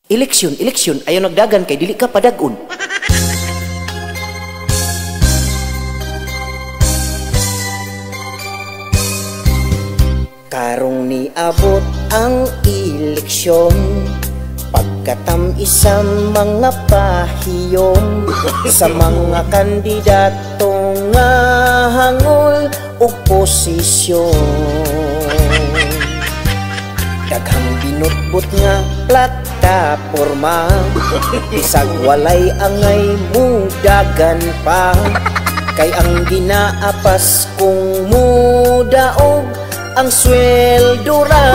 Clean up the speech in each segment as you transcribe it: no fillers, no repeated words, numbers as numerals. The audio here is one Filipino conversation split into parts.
Eleksyon, ayaw nagdagan kay dili ka padagun. Karong niabot ang eleksyon, pagkatam isang mga pahiyom sa mga kandidato nga hangol og posisyon. Daghang binutbot nga plataporma, bisag walay angay mudagan pa, kay ang ginaapas kung mudaog ang sweldo ra.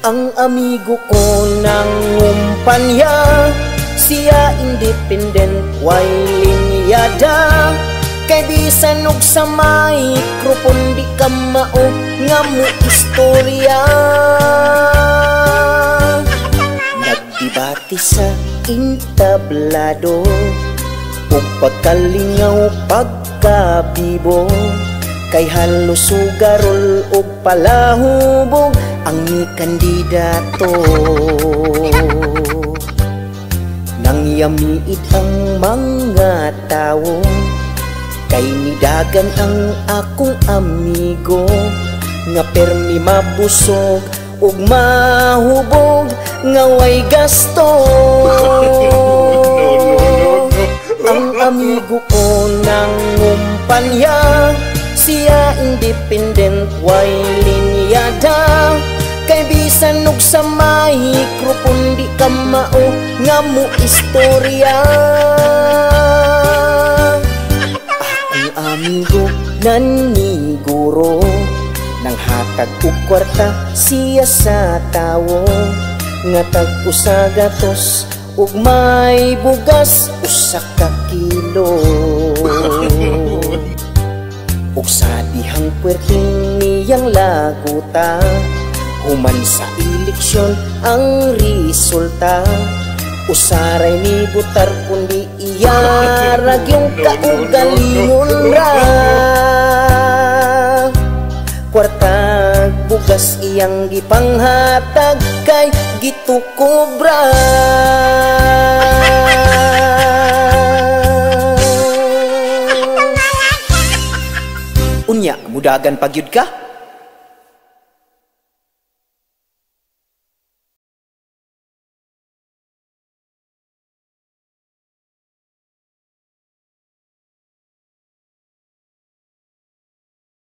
Ang amigo ko ng umpanya, siya independent, way linyada, kay bisan og sa microphone di ka mao nga mo istorya. Nagdebate sa entablado ug pagkalingaw pagkabibo, kay halos sugarol ug palahubog ang ni kandidato. Nangyamiid ang mga tao, kay nidagan ang akong amigo, nga permi mabusog ug mahubog nga way gasto. Ang amigo ko ng umpanya, siya independent, way linyada, kay bisan og sa microphone di ka mao nga mo istorya. Akong amigo naniguro, nang hatag og kwarta siya sa tawo, nga tag usa gatos ug may bugas usa ka kilo. Ug sa dihang puwerteng niyang laguta, human sa eleksyon ang resulta, usaray ni butar kundi iyarag yung kaugalingon ra. Kwartag bugas iyang gipanghatag, kay gitukobra. Unya, mudagan pagyud ka?